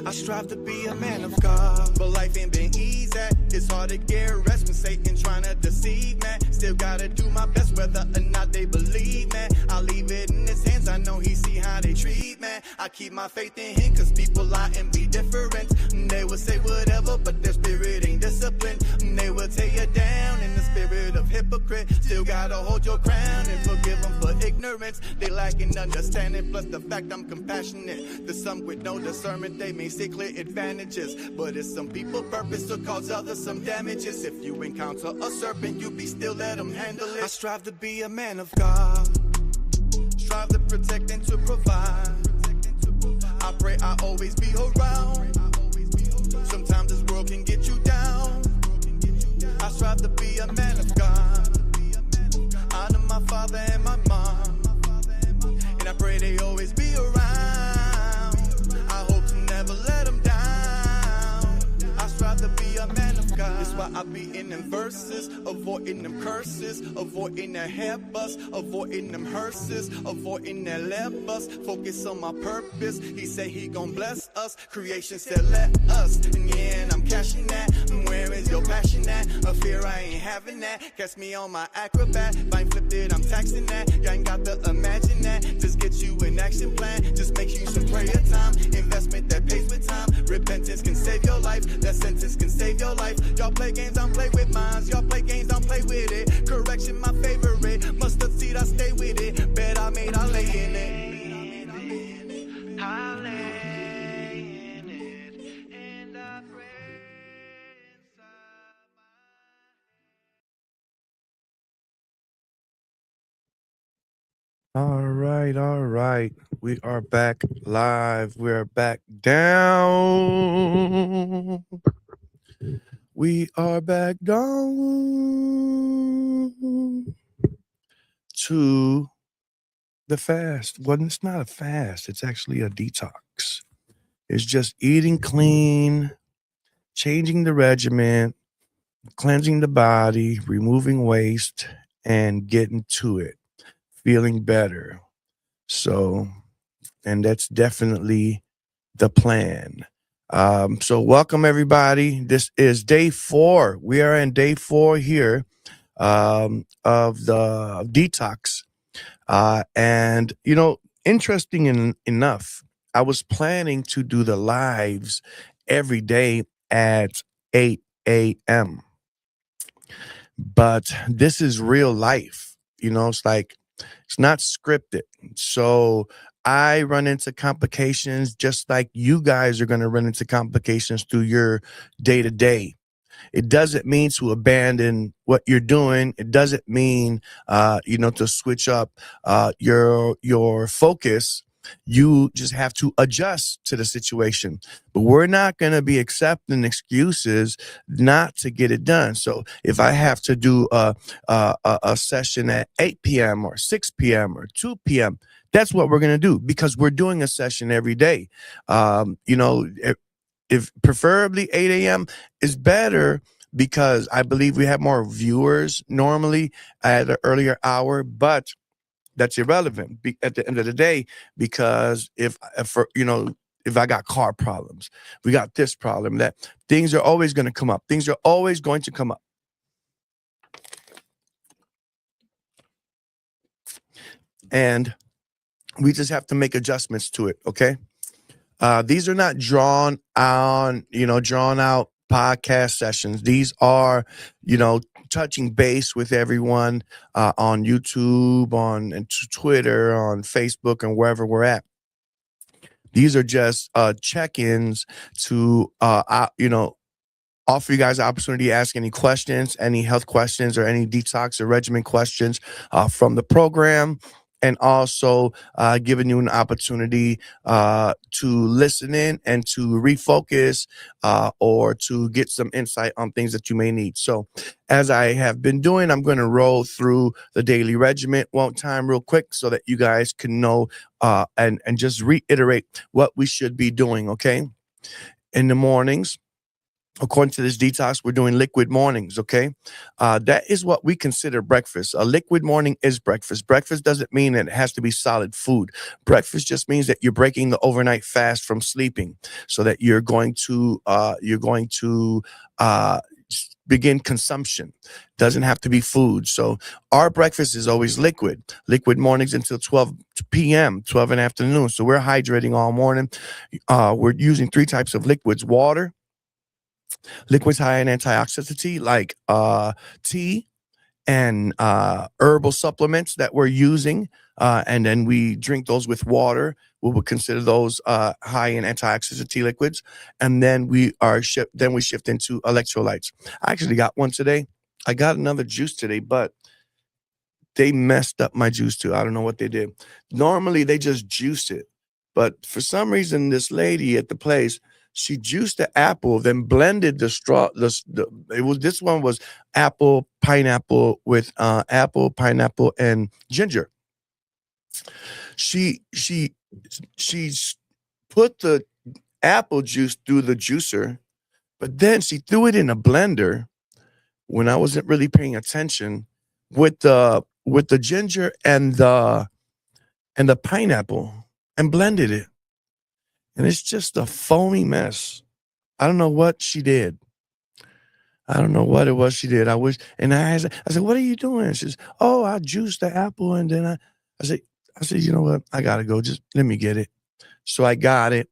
I strive to be a man of God, but life ain't been easy. It's hard to get rest when Satan trying to deceive me. Still gotta do my best whether or not they believe me. I leave it in his hands, I know he see how they treat me. I keep my faith in him cause people lie and be different. They will say whatever, but their spirit ain't disciplined. They will tear you down in the spirit of hypocrite. Still gotta hold your crown and forgive them for ignorance. They lack in understanding, plus the fact I'm compassionate. To some with no discernment, they may see clear advantages, but it's some people purpose to cause others some damages. If you encounter a serpent, you be still, let them handle it. I strive to be a man of God, strive to protect and to provide. I pray I always be around. Sometimes this world can get you down. I strive to be a man of God, honor my father and my mom, and I pray they always be around. I hope to never let them down. I strive to be a man of God. That's why I be in them verses, avoiding them curses, avoiding the hair bust, avoiding them hearses, avoiding that lepers. Focus on my purpose. He say he gon' bless us. Creation said let us, and yeah, and I'm cashing that. Where is your passion at? A fear I ain't having that. Catch me on my acrobat. If I ain't flipped it, I'm taxing that. You ain't got to imagine that. Just get you an action plan. Just make you some prayer time. Investment that pays with time. Repentance can save your life. That sentence can save your life. Y'all play games, don't play with mines. Y'all play games, don't play with it. Correction, my favorite. Mustard seed, I stay with it. Bet I made, I lay in it. I lay in it. And I pray inside my... All right. We are back live. We're back down. We are back down to the fast. Well, it's not a fast. It's actually a detox. It's just eating clean, changing the regimen, cleansing the body, removing waste, and getting to it, feeling better. So, and that's definitely the plan. So welcome everybody. This is day 4. We are in day 4 here of the detox. And you know, interesting enough, I was planning to do the lives every day at 8 a.m. But this is real life. It's like it's not scripted. So I run into complications just like you guys are going to run into complications through your day to day. It doesn't mean to abandon what you're doing. It doesn't mean, to switch up your focus. You just have to adjust to the situation. But we're not going to be accepting excuses not to get it done. So if I have to do a session at 8 p.m. or 6 p.m. or 2 p.m., that's what we're going to do because we're doing a session every day. If preferably 8 a.m. is better because I believe we have more viewers normally at an earlier hour, but that's irrelevant at the end of the day, because if I got car problems, we got this problem, that things are always going to come up. Things are always going to come up. And we just have to make adjustments to it. Okay. These are not drawn out podcast sessions. These are, touching base with everyone on YouTube, on Twitter, on Facebook, and wherever we're at. These are just check-ins to, offer you guys the opportunity to ask any questions, any health questions, or any detox or regimen questions from the program. And also giving you an opportunity to listen in and to refocus or to get some insight on things that you may need. So as I have been doing, I'm going to roll through the daily regimen one time real quick so that you guys can know and just reiterate what we should be doing, okay? In the mornings, According to this detox, we're doing liquid mornings, okay? That is what we consider breakfast. A liquid morning is breakfast. Breakfast doesn't mean that it has to be solid food. Breakfast just means that you're breaking the overnight fast from sleeping, so that you're going to uh, begin consumption. Doesn't have to be food. So our breakfast is always liquid. Liquid mornings until 12 p.m., 12 in the afternoon. So we're hydrating all morning. We're using three types of liquids: water, liquids high in antioxidant like tea and herbal supplements that we're using, and then we drink those with water. We would consider those high in antioxidant tea liquids, and then we shift into electrolytes. I actually got one today. I got another juice today, but they messed up my juice too. I don't know what they did. Normally they just juice it, but for some reason this lady at the place, she juiced the apple, then blended the straw. This one was apple pineapple with apple pineapple and ginger. She put the apple juice through the juicer, but then she threw it in a blender when I wasn't really paying attention with the ginger and the pineapple and blended it. And it's just a foamy mess. I don't know what she did. I don't know what it was she did. I said, what are you doing? She says, oh, I juiced the apple and then I said, you know what? I gotta go. Just let me get it. So I got it.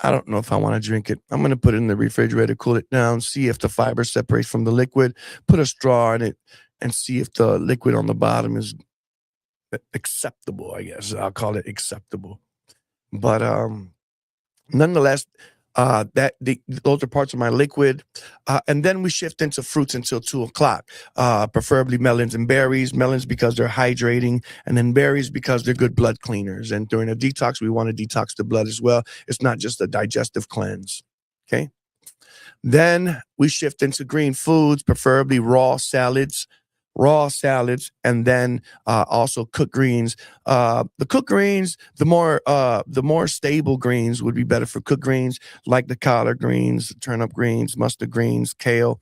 I don't know if I want to drink it. I'm gonna put it in the refrigerator, cool it down, see if the fiber separates from the liquid, put a straw in it, and see if the liquid on the bottom is acceptable. I guess I'll call it acceptable. But nonetheless, those are parts of my liquid, and then we shift into fruits until 2 o'clock. Preferably melons and berries. Melons because they're hydrating, and then berries because they're good blood cleaners. And during a detox, we want to detox the blood as well. It's not just a digestive cleanse. Okay. Then we shift into green foods, preferably raw salads, and then also cooked greens. The cooked greens, the more stable greens would be better for cooked greens, like the collard greens, turnip greens, mustard greens, kale,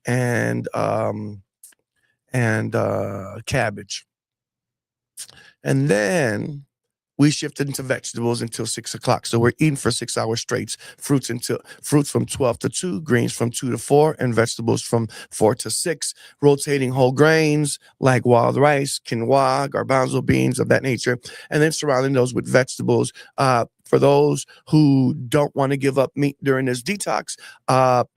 and cabbage. And then we shifted into vegetables until 6 o'clock. So we're eating for 6 hours straight. Fruits from 12 to 2, greens from 2 to 4, and vegetables from 4 to 6. Rotating whole grains like wild rice, quinoa, garbanzo beans of that nature, and then surrounding those with vegetables. For those who don't want to give up meat during this detox,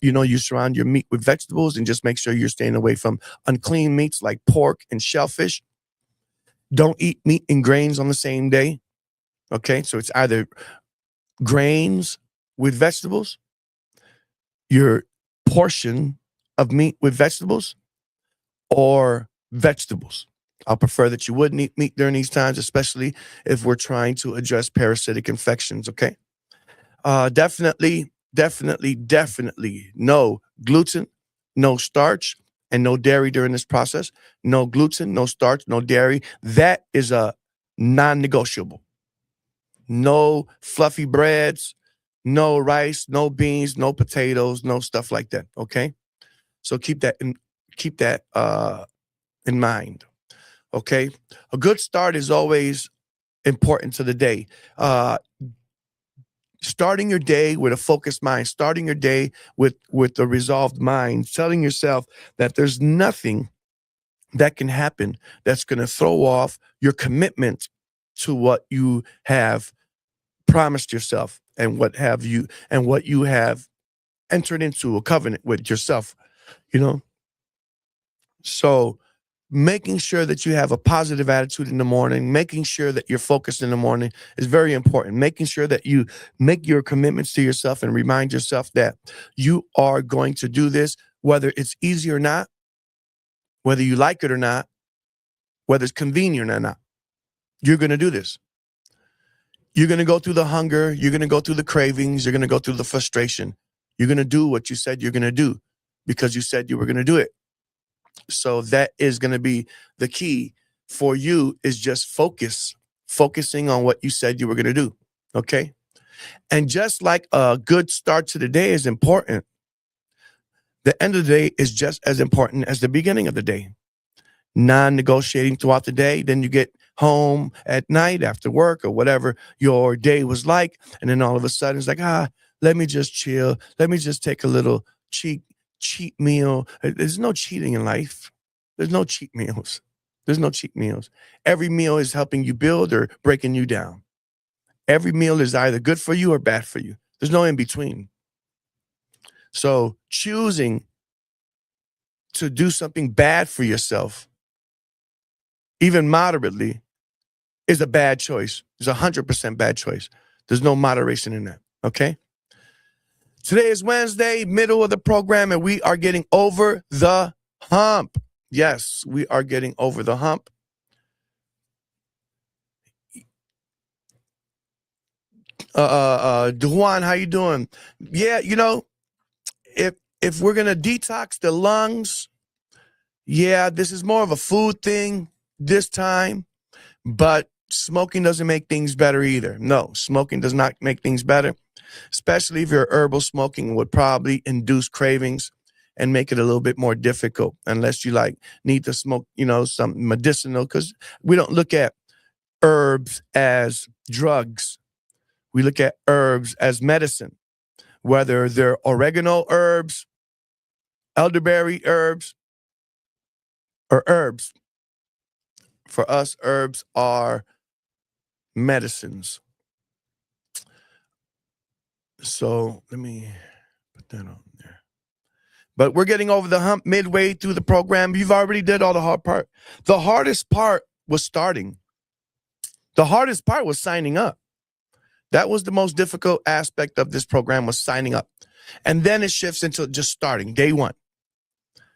you surround your meat with vegetables and just make sure you're staying away from unclean meats like pork and shellfish. Don't eat meat and grains on the same day. Okay, so it's either grains with vegetables, your portion of meat with vegetables, or vegetables. I'll prefer that you wouldn't eat meat during these times, especially if we're trying to address parasitic infections. Okay, definitely no gluten, no starch, and no dairy during this process. No gluten, no starch, no dairy. That is a non-negotiable. No fluffy breads, no rice, no beans, no potatoes, no stuff like that. Okay, so keep that in mind. Okay, a good start is always important to the day. Uh, Starting your day with a focused mind, starting your day with a resolved mind, telling yourself that there's nothing that can happen that's going to throw off your commitment to what you have promised yourself and what you have entered into a covenant with yourself, you know? So making sure that you have a positive attitude in the morning, making sure that you're focused in the morning is very important. Making sure that you make your commitments to yourself and remind yourself that you are going to do this, whether it's easy or not, whether you like it or not, whether it's convenient or not. You're going to do this. You're going to go through the hunger. You're going to go through the cravings. You're going to go through the frustration. You're going to do what you said you're going to do because you said you were going to do it. So that is going to be the key for you, is just focusing on what you said you were going to do. Okay. And just like a good start to the day is important, The end of the day is just as important as the beginning of the day. Non-negotiating throughout the day. Then you get home at night after work or whatever your day was like, and then all of a sudden it's like, let me just chill. Let me just take a little cheat meal. There's no cheating in life. There's no cheat meals. There's no cheat meals. Every meal is helping you build or breaking you down. Every meal is either good for you or bad for you. There's no in between. So choosing to do something bad for yourself, even moderately, is a bad choice. It's 100% bad choice. There's no moderation in that, okay? Today is Wednesday, middle of the program, and we are getting over the hump. Yes, we are getting over the hump. Duan, how you doing? Yeah, if we're gonna detox the lungs, yeah, this is more of a food thing this time, but smoking doesn't make things better either. No, smoking does not make things better, especially if you're herbal smoking would probably induce cravings and make it a little bit more difficult unless you need to smoke, some medicinal, because we don't look at herbs as drugs. We look at herbs as medicine, whether they're oregano herbs, elderberry herbs, or herbs. For us, herbs are medicines. So let me put that on there. But we're getting over the hump midway through the program. You've already did all the hard part. The hardest part was starting. The hardest part was signing up. That was the most difficult aspect of this program, was signing up. And then it shifts into just starting, day one.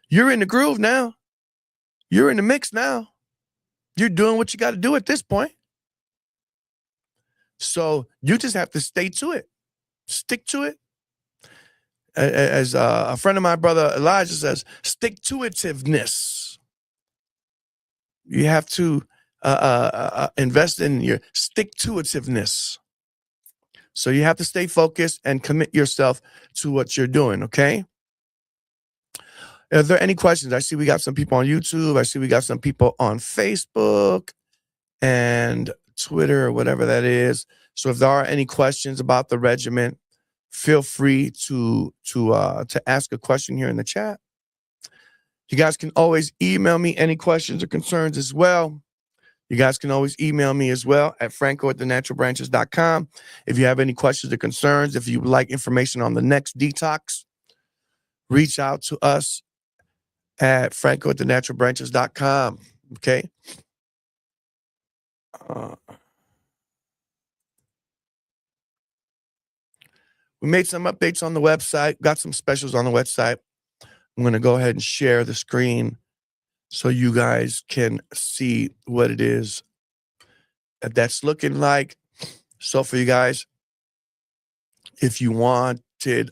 You're in the groove now. You're in the mix now. You're doing what you got to do at this point. So you just have to stay to it. Stick to it. As a friend of my brother Elijah says, stick-to-itiveness. You have to invest in your stick-to-itiveness. So you have to stay focused and commit yourself to what you're doing, okay? Are there any questions? I see we got some people on YouTube. I see we got some people on Facebook and Twitter or whatever that is. So if there are any questions about the regimen, feel free to ask a question here in the chat. You guys can always email me any questions or concerns as well. You guys can always email me as well at franco@thenaturalbranches.com. If you have any questions or concerns, if you would like information on the next detox, reach out to us at franco@thenaturalbranches.com. Okay. We made some updates on the website, got some specials on the website. I'm going to go ahead and share the screen so you guys can see what it is that's looking like. So for you guys, if you wanted,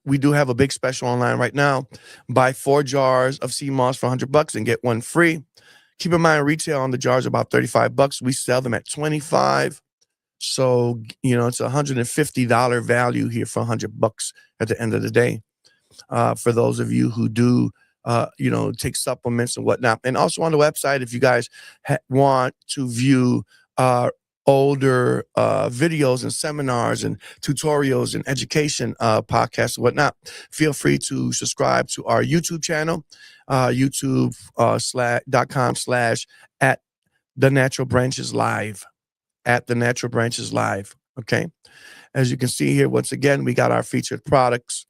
we do have a big special online right now. Buy 4 jars of sea moss for $100 and get 1 free. Keep in mind, retail on the jars are about $35. We sell them at $25. So, it's $150 value here for $100 at the end of the day. For those of you who do, take supplements and whatnot. And also on the website, if you guys want to view older videos and seminars and tutorials and education podcasts and whatnot, feel free to subscribe to our YouTube channel, youtube.com/@thenaturalbranches live, at the Natural Branches Live. Okay. As you can see here, once again, we got our featured products.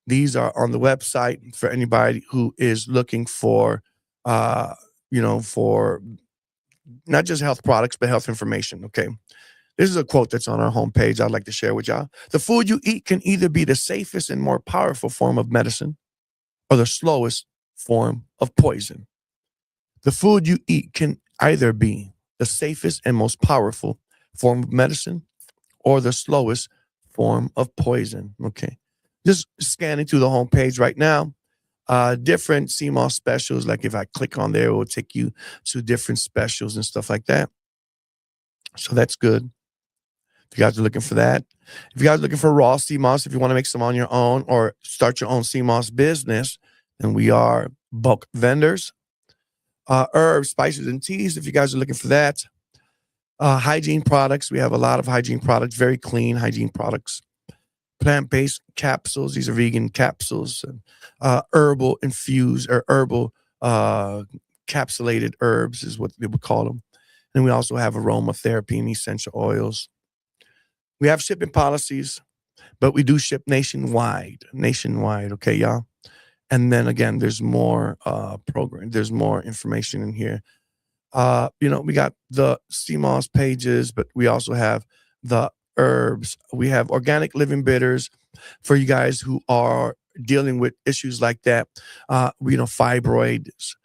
These are on the website for anybody who is looking for, for not just health products, but health information. Okay. This is a quote that's on our homepage I'd like to share with y'all. The food you eat can either be the safest and more powerful form of medicine or the slowest form of poison. The food you eat can either be the safest and most powerful form of medicine or the slowest form of poison. Okay. Just scanning through the homepage right now. Different CMOS specials. Like if I click on there, it will take you to different specials and stuff like that. So that's good. If you guys are looking for that, if you guys are looking for raw sea moss, if you want to make some on your own or start your own sea moss business, then we are bulk vendors. Herbs, spices, and teas, if you guys are looking for that. Hygiene products, we have a lot of hygiene products, very clean hygiene products. Plant-based capsules, these are vegan capsules. Herbal infused or herbal capsulated herbs is what they would call them. And we also have aromatherapy and essential oils. We have shipping policies, but we do ship nationwide. Nationwide, okay, y'all? And then again, there's more there's more information in here. We got the CMOS pages, but we also have the herbs. We have organic living bitters for you guys who are dealing with issues like that. Fibroids,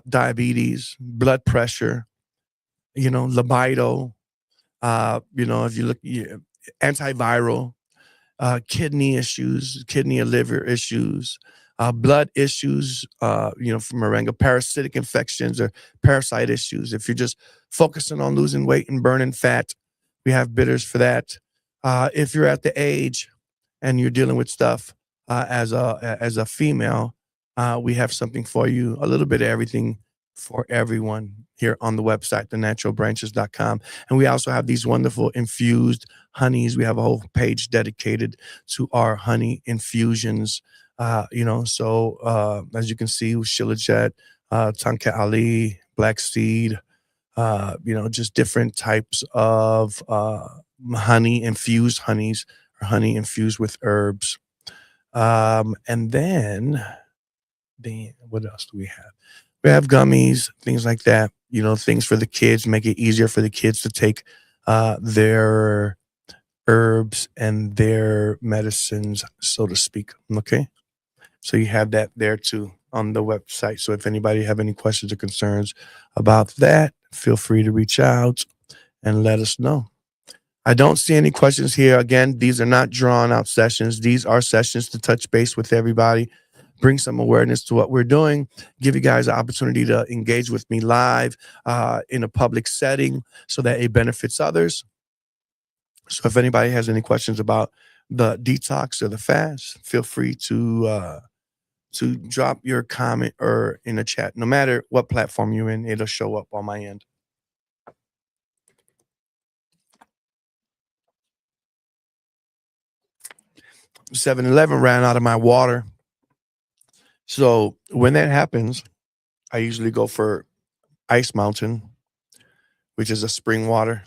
diabetes, blood pressure, libido, if you look, antiviral, kidney issues, kidney and liver issues, blood issues, from moringa, parasitic infections or parasite issues. If you're just focusing on losing weight and burning fat, we have bitters for that. If you're at the age and you're dealing with stuff as a female, we have something for you, a little bit of everything for everyone here on the website, thenaturalbranches.com. And we also have these wonderful infused honeys. We have a whole page dedicated to our honey infusions. As you can see, Shilajit, Tonka Ali, Black Seed, just different types of honey infused honeys or honey infused with herbs. And then what else do we have? We have gummies, things like that, things for the kids, make it easier for the kids to take their herbs and their medicines, so to speak. Okay. So you have that there too on the website. So if anybody have any questions or concerns about that, feel free to reach out and let us know. I don't see any questions here. Again, these are not drawn out sessions. These are sessions to touch base with everybody, bring some awareness to what we're doing, give you guys an opportunity to engage with me live in a public setting so that it benefits others. So if anybody has any questions about the detox or the fast, feel free to drop your comment or in the chat. No matter what platform you're in, it'll show up on my end. $7-Eleven ran out of my water. So when that happens, I usually go for Ice Mountain, which is a spring water.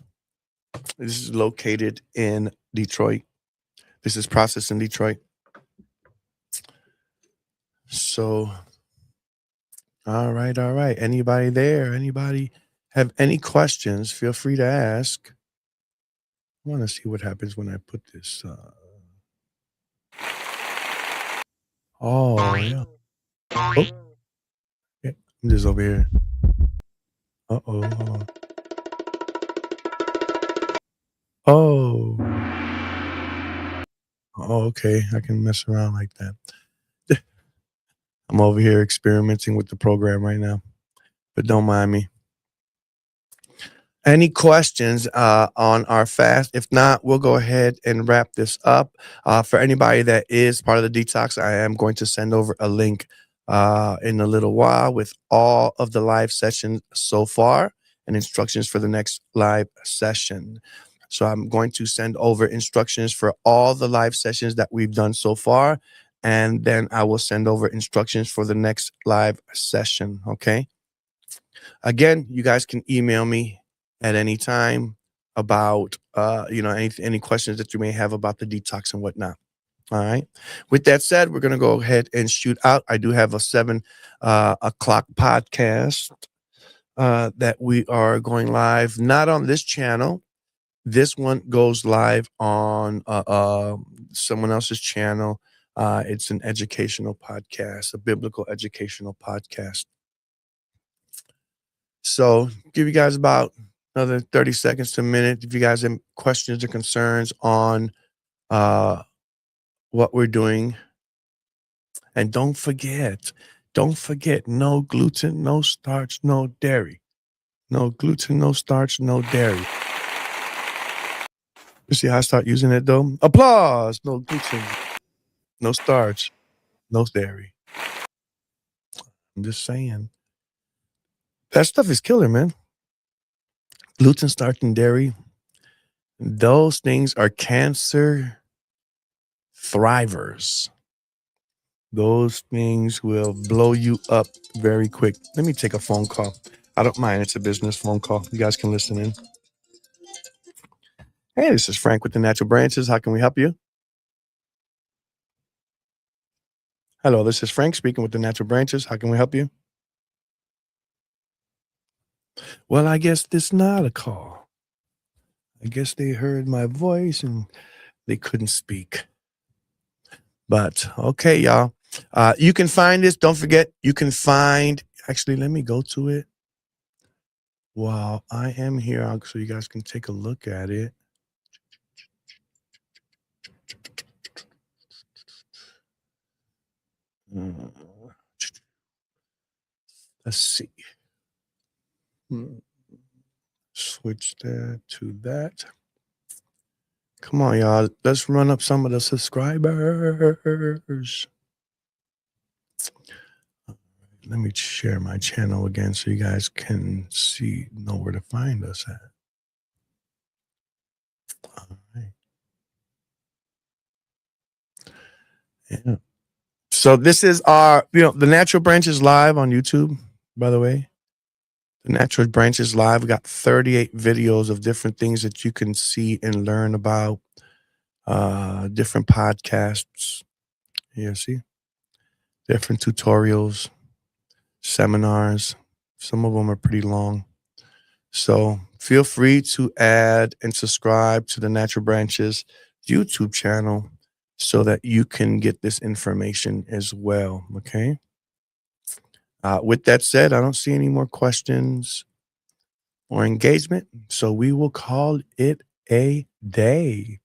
This is located in Detroit. This is processed in Detroit. So, all right. Anybody there? Anybody have any questions? Feel free to ask. I want to see what happens when I put this. Oh, yeah. Oh, yeah. I'm just over here. Uh-oh. Oh. Oh, okay. I can mess around like that. I'm over here experimenting with the program right now, but don't mind me. Any questions on our fast? If not, we'll go ahead and wrap this up. For anybody that is part of the detox, I am going to send over a link in a little while with all of the live sessions so far and instructions for the next live session. So I'm going to send over instructions for all the live sessions that we've done so far, and then I will send over instructions for the next live session. Okay. Again, you guys can email me at any time about any questions that you may have about the detox and whatnot. All right. With that said, we're gonna go ahead and shoot out. I do have a 7 o'clock podcast that we are going live, not on this channel. This one goes live on someone else's channel. It's an educational podcast, a biblical educational podcast. So give you guys about another 30 seconds to a minute. If you guys have questions or concerns on what we're doing. And don't forget, no gluten, no starch, no dairy. No gluten, no starch, no dairy. You see how I start using it though? Applause. No gluten, no starch, no dairy. I'm just saying. That stuff is killer, man. Gluten, starch, and dairy. Those things are cancer thrivers. Those things will blow you up very quick. Let me take a phone call. I don't mind. It's a business phone call. You guys can listen in. Hey, this is Frank with the Natural Branches. How can we help you? Hello, this is Frank speaking with the Natural Branches. How can we help you? Well, I guess this is not a call. I guess they heard my voice and they couldn't speak. But okay, y'all. You can find this. Don't forget, you can find. Actually, let me go to it while I am here so you guys can take a look at it. Let's see. Switch that to that. Come on, y'all. Let's run up some of the subscribers. Let me share my channel again so you guys can know where to find us at. All right. Yeah. So this is our, the Natural Branches live on YouTube, by the way. The Natural Branches live. We got 38 videos of different things that you can see and learn about. Different podcasts. Here, see? Different tutorials, seminars. Some of them are pretty long. So feel free to add and subscribe to the Natural Branches YouTube channel so that you can get this information as well. Okay. With that said, I don't see any more questions or engagement. So we will call it a day.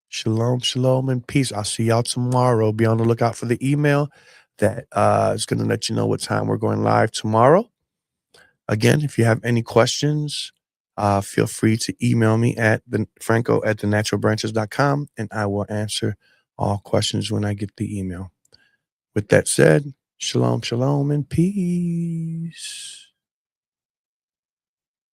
Shalom, shalom, and peace. I'll see y'all tomorrow. Be on the lookout for the email that is going to let you know what time we're going live tomorrow. Again, if you have any questions, feel free to email me at franco@thenaturalbranches.com, and I will answer all questions when I get the email. With that said, shalom, shalom, and peace.